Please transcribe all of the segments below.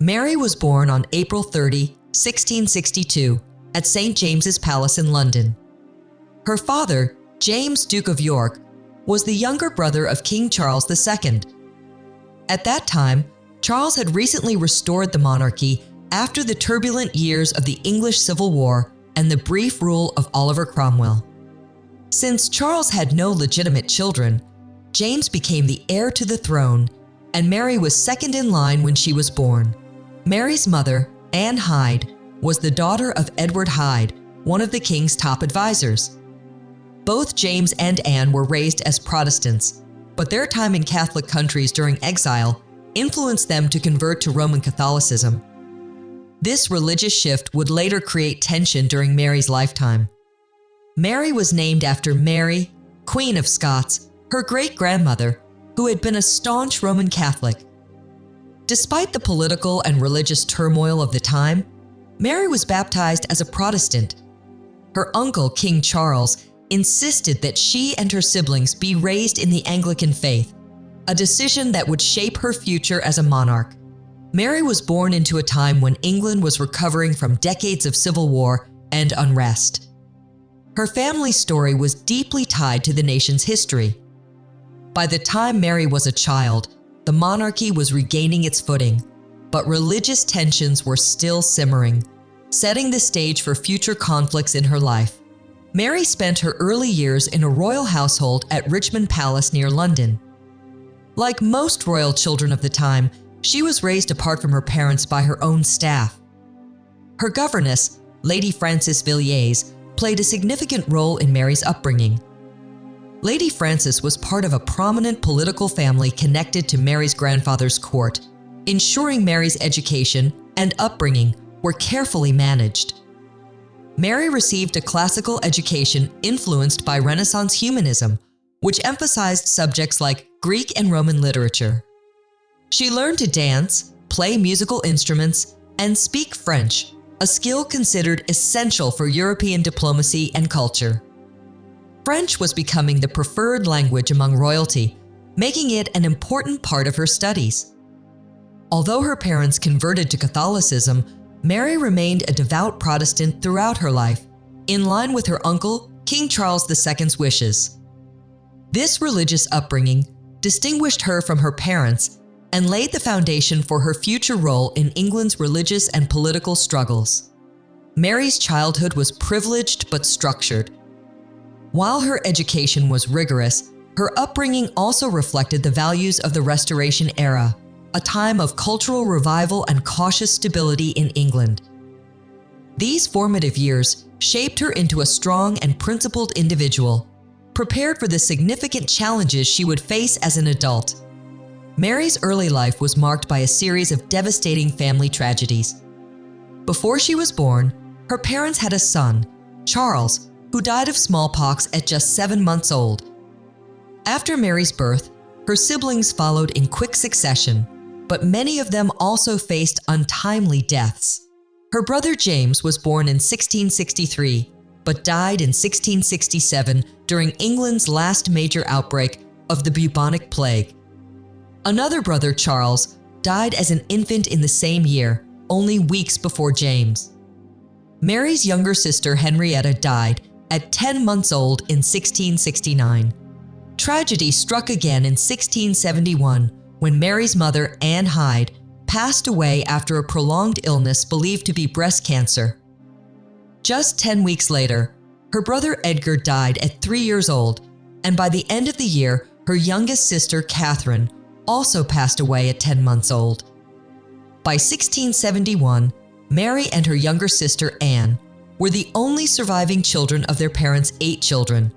Mary was born on April 30, 1662, at St. James's Palace in London. Her father, James, Duke of York, was the younger brother of King Charles II. At that time, Charles had recently restored the monarchy after the turbulent years of the English Civil War and the brief rule of Oliver Cromwell. Since Charles had no legitimate children, James became the heir to the throne, and Mary was second in line when she was born. Mary's mother, Anne Hyde, was the daughter of Edward Hyde, one of the king's top advisors. Both James and Anne were raised as Protestants, but their time in Catholic countries during exile influenced them to convert to Roman Catholicism. This religious shift would later create tension during Mary's lifetime. Mary was named after Mary, Queen of Scots, her great-grandmother, who had been a staunch Roman Catholic. Despite the political and religious turmoil of the time, Mary was baptized as a Protestant. Her uncle, King Charles, insisted that she and her siblings be raised in the Anglican faith, a decision that would shape her future as a monarch. Mary was born into a time when England was recovering from decades of civil war and unrest. Her family's story was deeply tied to the nation's history. By the time Mary was a child, the monarchy was regaining its footing, but religious tensions were still simmering, setting the stage for future conflicts in her life. Mary spent her early years in a royal household at Richmond Palace near London. Like most royal children of the time, she was raised apart from her parents by her own staff. Her governess, Lady Frances Villiers, played a significant role in Mary's upbringing. Lady Frances was part of a prominent political family connected to Mary's grandfather's court, ensuring Mary's education and upbringing were carefully managed. Mary received a classical education influenced by Renaissance humanism, which emphasized subjects like Greek and Roman literature. She learned to dance, play musical instruments, and speak French, a skill considered essential for European diplomacy and culture. French was becoming the preferred language among royalty, making it an important part of her studies. Although her parents converted to Catholicism, Mary remained a devout Protestant throughout her life, in line with her uncle, King Charles II's wishes. This religious upbringing distinguished her from her parents and laid the foundation for her future role in England's religious and political struggles. Mary's childhood was privileged but structured. While her education was rigorous, her upbringing also reflected the values of the Restoration era, a time of cultural revival and cautious stability in England. These formative years shaped her into a strong and principled individual, prepared for the significant challenges she would face as an adult. Mary's early life was marked by a series of devastating family tragedies. Before she was born, her parents had a son, Charles, who died of smallpox at just 7 months old. After Mary's birth, her siblings followed in quick succession, but many of them also faced untimely deaths. Her brother James was born in 1663, but died in 1667 during England's last major outbreak of the bubonic plague. Another brother, Charles, died as an infant in the same year, only weeks before James. Mary's younger sister Henrietta died at 10 months old in 1669. Tragedy struck again in 1671 when Mary's mother, Anne Hyde, passed away after a prolonged illness believed to be breast cancer. Just 10 weeks later, her brother Edgar died at 3 years old, and by the end of the year, her youngest sister, Catherine, also passed away at 10 months old. By 1671, Mary and her younger sister, Anne, were the only surviving children of their parents' 8 children.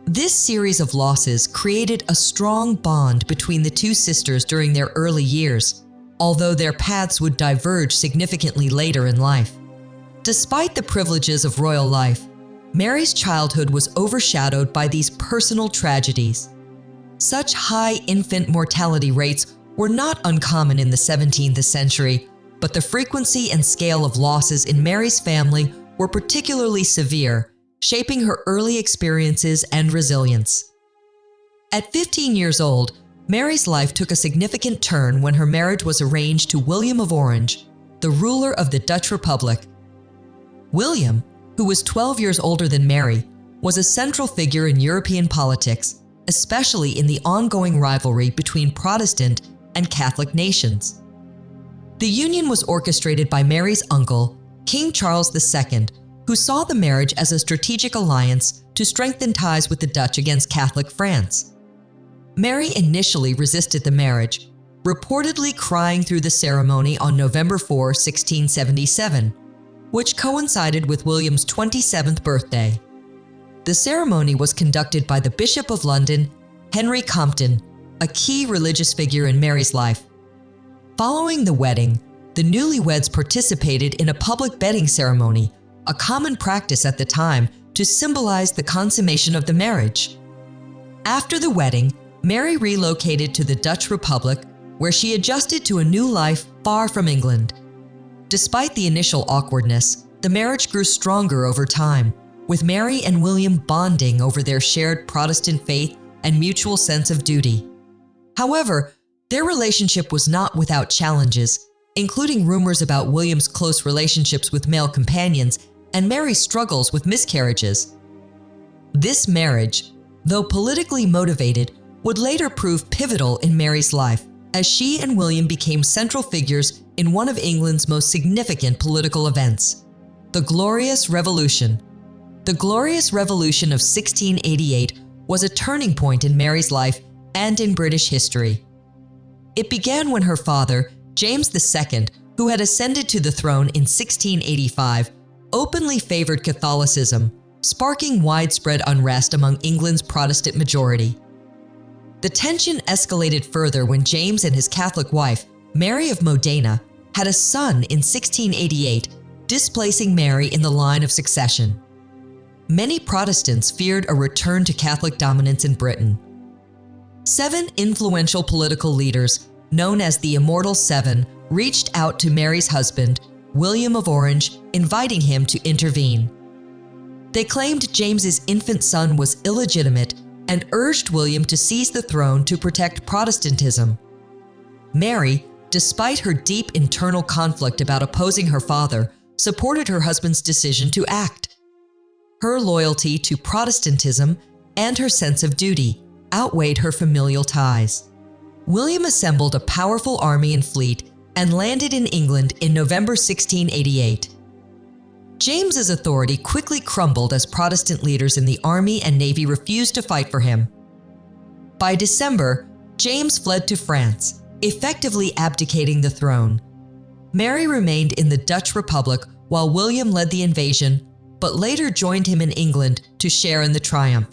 This series of losses created a strong bond between the two sisters during their early years, although their paths would diverge significantly later in life. Despite the privileges of royal life, Mary's childhood was overshadowed by these personal tragedies. Such high infant mortality rates were not uncommon in the 17th century, but the frequency and scale of losses in Mary's family were particularly severe, shaping her early experiences and resilience. At 15 years old, Mary's life took a significant turn when her marriage was arranged to William of Orange, the ruler of the Dutch Republic. William, who was 12 years older than Mary, was a central figure in European politics, especially in the ongoing rivalry between Protestant and Catholic nations. The union was orchestrated by Mary's uncle, King Charles II, who saw the marriage as a strategic alliance to strengthen ties with the Dutch against Catholic France. Mary initially resisted the marriage, reportedly crying through the ceremony on November 4, 1677, which coincided with William's 27th birthday. The ceremony was conducted by the Bishop of London, Henry Compton, a key religious figure in Mary's life. Following the wedding, the newlyweds participated in a public bedding ceremony, a common practice at the time to symbolize the consummation of the marriage. After the wedding, Mary relocated to the Dutch Republic, where she adjusted to a new life far from England. Despite the initial awkwardness, the marriage grew stronger over time, with Mary and William bonding over their shared Protestant faith and mutual sense of duty. However, their relationship was not without challenges, including rumors about William's close relationships with male companions and Mary's struggles with miscarriages. This marriage, though politically motivated, would later prove pivotal in Mary's life, as she and William became central figures in one of England's most significant political events, the Glorious Revolution. The Glorious Revolution of 1688 was a turning point in Mary's life and in British history. It began when her father, James II, who had ascended to the throne in 1685, openly favored Catholicism, sparking widespread unrest among England's Protestant majority. The tension escalated further when James and his Catholic wife, Mary of Modena, had a son in 1688, displacing Mary in the line of succession. Many Protestants feared a return to Catholic dominance in Britain. 7 influential political leaders, known as the Immortal Seven, reached out to Mary's husband, William of Orange, inviting him to intervene. They claimed James's infant son was illegitimate and urged William to seize the throne to protect Protestantism. Mary, despite her deep internal conflict about opposing her father, supported her husband's decision to act. Her loyalty to Protestantism and her sense of duty outweighed her familial ties. William assembled a powerful army and fleet and landed in England in November 1688. James's authority quickly crumbled as Protestant leaders in the army and navy refused to fight for him. By December, James fled to France, effectively abdicating the throne. Mary remained in the Dutch Republic while William led the invasion, but later joined him in England to share in the triumph.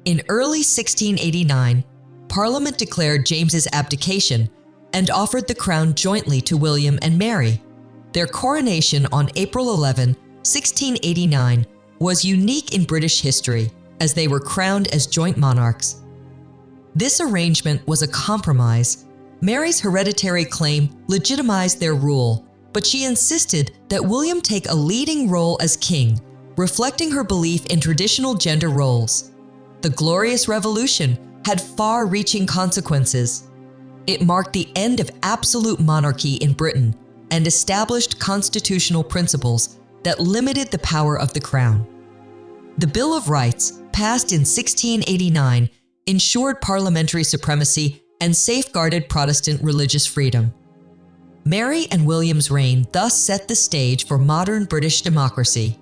In early 1689, Parliament declared James's abdication and offered the crown jointly to William and Mary. Their coronation on April 11, 1689, was unique in British history, as they were crowned as joint monarchs. This arrangement was a compromise. Mary's hereditary claim legitimized their rule, but she insisted that William take a leading role as king, reflecting her belief in traditional gender roles. The Glorious Revolution had far-reaching consequences. It marked the end of absolute monarchy in Britain and established constitutional principles that limited the power of the crown. The Bill of Rights, passed in 1689, ensured parliamentary supremacy and safeguarded Protestant religious freedom. Mary and William's reign thus set the stage for modern British democracy.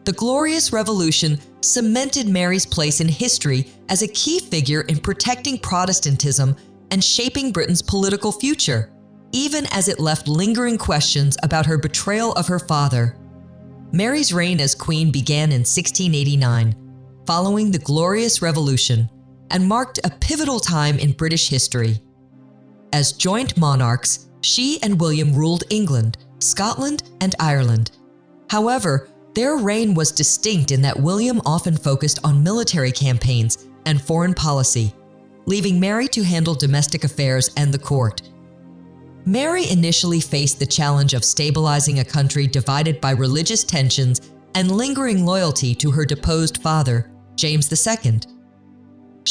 The Glorious Revolution cemented Mary's place in history as a key figure in protecting Protestantism and shaping Britain's political future, even as it left lingering questions about her betrayal of her father. Mary's reign as queen began in 1689, following the Glorious Revolution, and marked a pivotal time in British history. As joint monarchs, she and William ruled England, Scotland, and Ireland. However, their reign was distinct in that William often focused on military campaigns and foreign policy, leaving Mary to handle domestic affairs and the court. Mary initially faced the challenge of stabilizing a country divided by religious tensions and lingering loyalty to her deposed father, James II.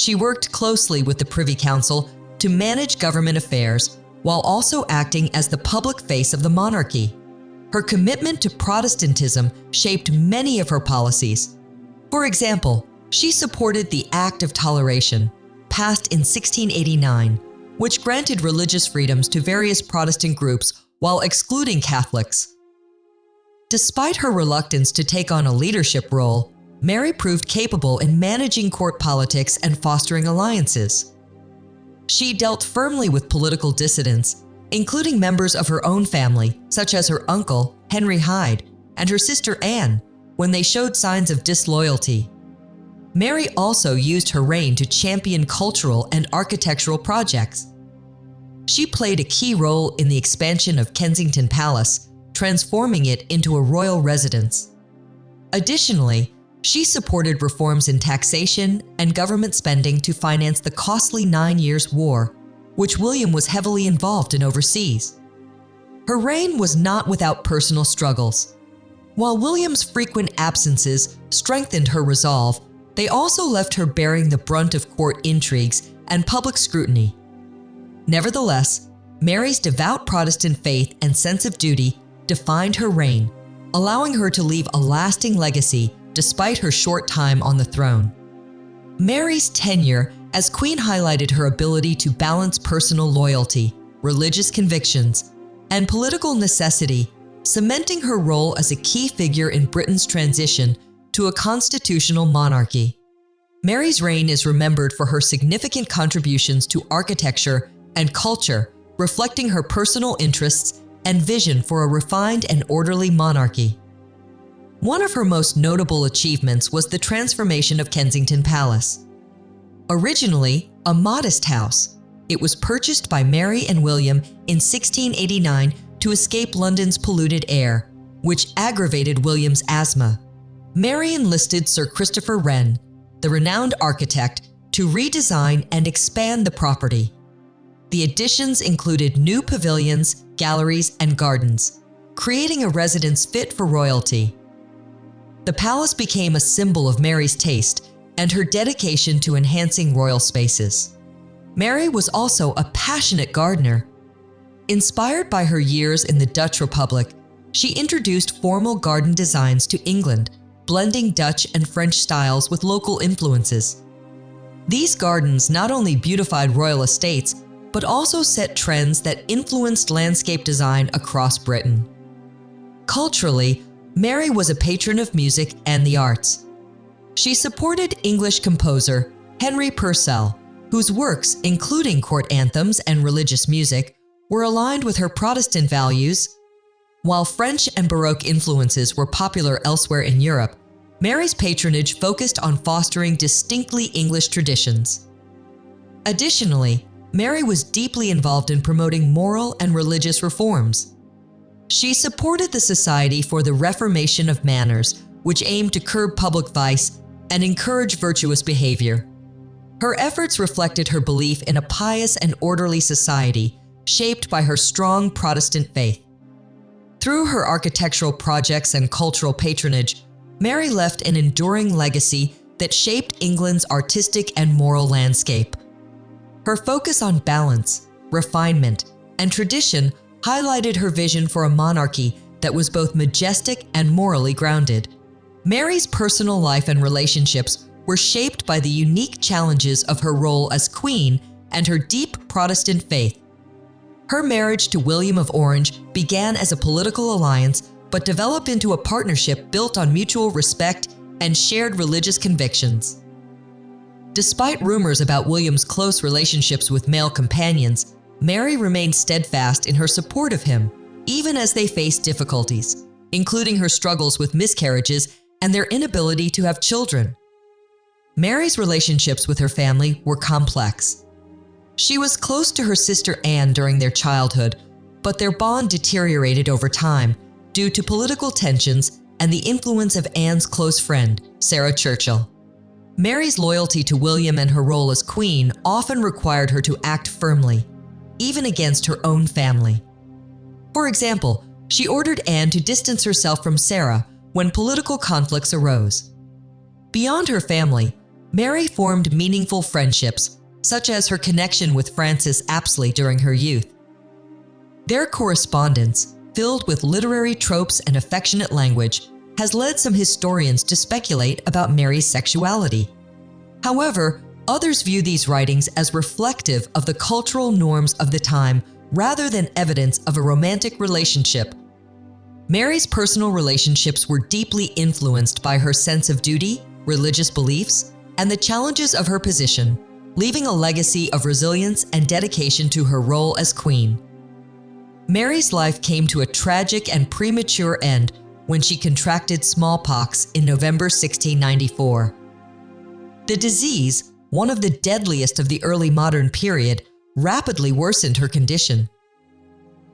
She worked closely with the Privy Council to manage government affairs while also acting as the public face of the monarchy. Her commitment to Protestantism shaped many of her policies. For example, she supported the Act of Toleration, passed in 1689, which granted religious freedoms to various Protestant groups while excluding Catholics. Despite her reluctance to take on a leadership role, Mary proved capable in managing court politics and fostering alliances. She dealt firmly with political dissidents, including members of her own family, such as her uncle, Henry Hyde, and her sister Anne, when they showed signs of disloyalty. Mary also used her reign to champion cultural and architectural projects. She played a key role in the expansion of Kensington Palace, transforming it into a royal residence. Additionally, she supported reforms in taxation and government spending to finance the costly 9 Years' War, which William was heavily involved in overseas. Her reign was not without personal struggles. While William's frequent absences strengthened her resolve, they also left her bearing the brunt of court intrigues and public scrutiny. Nevertheless, Mary's devout Protestant faith and sense of duty defined her reign, allowing her to leave a lasting legacy despite her short time on the throne. Mary's tenure as queen highlighted her ability to balance personal loyalty, religious convictions, and political necessity, cementing her role as a key figure in Britain's transition to a constitutional monarchy. Mary's reign is remembered for her significant contributions to architecture and culture, reflecting her personal interests and vision for a refined and orderly monarchy. One of her most notable achievements was the transformation of Kensington Palace. Originally a modest house, it was purchased by Mary and William in 1689 to escape London's polluted air, which aggravated William's asthma. Mary enlisted Sir Christopher Wren, the renowned architect, to redesign and expand the property. The additions included new pavilions, galleries, and gardens, creating a residence fit for royalty. The palace became a symbol of Mary's taste and her dedication to enhancing royal spaces. Mary was also a passionate gardener. Inspired by her years in the Dutch Republic, she introduced formal garden designs to England, blending Dutch and French styles with local influences. These gardens not only beautified royal estates, but also set trends that influenced landscape design across Britain. Culturally, Mary was a patron of music and the arts. She supported English composer Henry Purcell, whose works, including court anthems and religious music, were aligned with her Protestant values. While French and Baroque influences were popular elsewhere in Europe, Mary's patronage focused on fostering distinctly English traditions. Additionally, Mary was deeply involved in promoting moral and religious reforms. She supported the Society for the Reformation of Manners, which aimed to curb public vice and encourage virtuous behavior. Her efforts reflected her belief in a pious and orderly society, shaped by her strong Protestant faith. Through her architectural projects and cultural patronage, Mary left an enduring legacy that shaped England's artistic and moral landscape. Her focus on balance, refinement, and tradition highlighted her vision for a monarchy that was both majestic and morally grounded. Mary's personal life and relationships were shaped by the unique challenges of her role as queen and her deep Protestant faith. Her marriage to William of Orange began as a political alliance but developed into a partnership built on mutual respect and shared religious convictions. Despite rumors about William's close relationships with male companions, Mary remained steadfast in her support of him, even as they faced difficulties, including her struggles with miscarriages and their inability to have children. Mary's relationships with her family were complex. She was close to her sister Anne during their childhood, but their bond deteriorated over time due to political tensions and the influence of Anne's close friend, Sarah Churchill. Mary's loyalty to William and her role as queen often required her to act firmly, even against her own family. For example, she ordered Anne to distance herself from Sarah when political conflicts arose. Beyond her family, Mary formed meaningful friendships, such as her connection with Francis Apsley during her youth. Their correspondence, filled with literary tropes and affectionate language, has led some historians to speculate about Mary's sexuality. However, others view these writings as reflective of the cultural norms of the time rather than evidence of a romantic relationship. Mary's personal relationships were deeply influenced by her sense of duty, religious beliefs, and the challenges of her position, leaving a legacy of resilience and dedication to her role as queen. Mary's life came to a tragic and premature end when she contracted smallpox in November 1694. The disease, one of the deadliest of the early modern period, rapidly worsened her condition.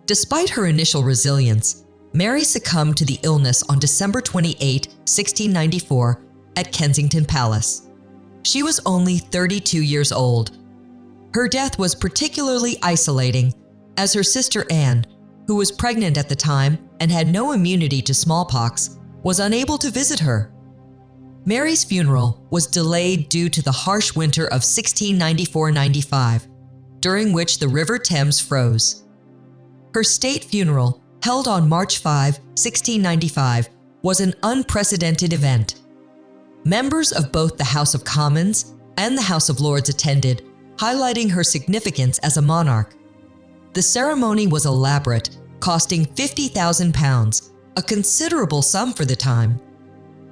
Despite her initial resilience, Mary succumbed to the illness on December 28, 1694, at Kensington Palace. She was only 32 years old. Her death was particularly isolating, as her sister Anne, who was pregnant at the time and had no immunity to smallpox, was unable to visit her. Mary's funeral was delayed due to the harsh winter of 1694–95, during which the River Thames froze. Her state funeral, held on March 5, 1695, was an unprecedented event. Members of both the House of Commons and the House of Lords attended, highlighting her significance as a monarch. The ceremony was elaborate, costing £50,000, a considerable sum for the time.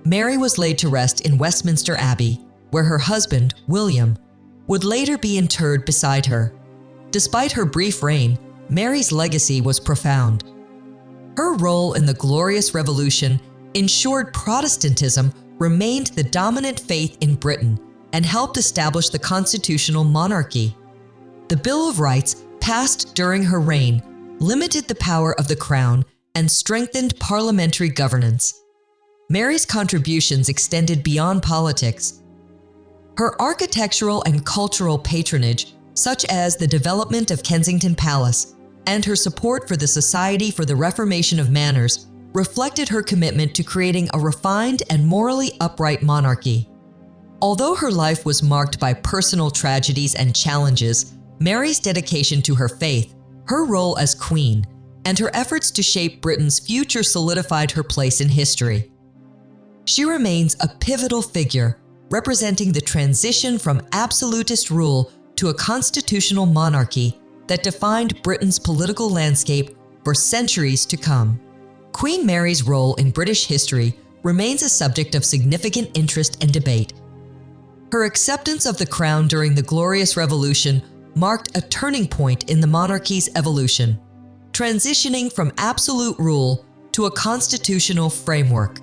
Mary was laid to rest in Westminster Abbey, where her husband, William, would later be interred beside her. Despite her brief reign, Mary's legacy was profound. Her role in the Glorious Revolution ensured Protestantism remained the dominant faith in Britain and helped establish the constitutional monarchy. The Bill of Rights, passed during her reign, limited the power of the crown and strengthened parliamentary governance. Mary's contributions extended beyond politics. Her architectural and cultural patronage, such as the development of Kensington Palace, and her support for the Society for the Reformation of Manners, reflected her commitment to creating a refined and morally upright monarchy. Although her life was marked by personal tragedies and challenges, Mary's dedication to her faith, her role as queen, and her efforts to shape Britain's future solidified her place in history. She remains a pivotal figure, representing the transition from absolutist rule to a constitutional monarchy that defined Britain's political landscape for centuries to come. Queen Mary's role in British history remains a subject of significant interest and debate. Her acceptance of the crown during the Glorious Revolution marked a turning point in the monarchy's evolution, transitioning from absolute rule to a constitutional framework.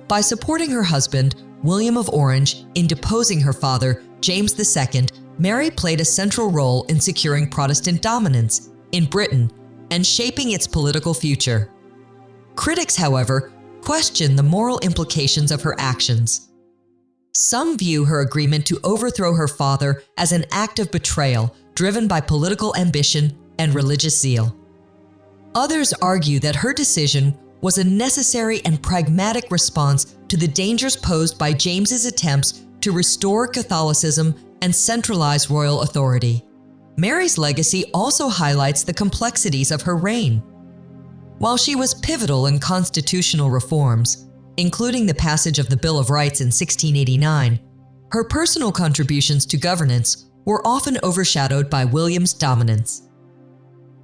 By supporting her husband, William of Orange, in deposing her father, James II, Mary played a central role in securing Protestant dominance in Britain and shaping its political future. Critics, however, question the moral implications of her actions. Some view her agreement to overthrow her father as an act of betrayal driven by political ambition and religious zeal. Others argue that her decision was a necessary and pragmatic response to the dangers posed by James's attempts to restore Catholicism and centralize royal authority. Mary's legacy also highlights the complexities of her reign. While she was pivotal in constitutional reforms, including the passage of the Bill of Rights in 1689, her personal contributions to governance were often overshadowed by William's dominance.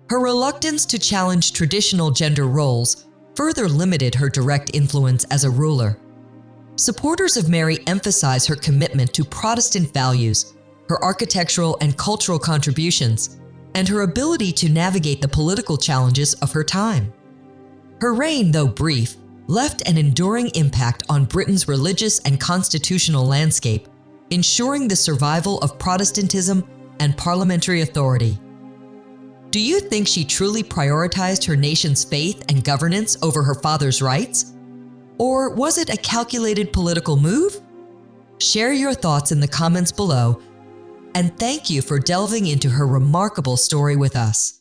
Her reluctance to challenge traditional gender roles further limited her direct influence as a ruler. Supporters of Mary emphasize her commitment to Protestant values, her architectural and cultural contributions, and her ability to navigate the political challenges of her time. Her reign, though brief, left an enduring impact on Britain's religious and constitutional landscape, ensuring the survival of Protestantism and parliamentary authority. Do you think she truly prioritized her nation's faith and governance over her father's rights? Or was it a calculated political move? Share your thoughts in the comments below, and thank you for delving into her remarkable story with us.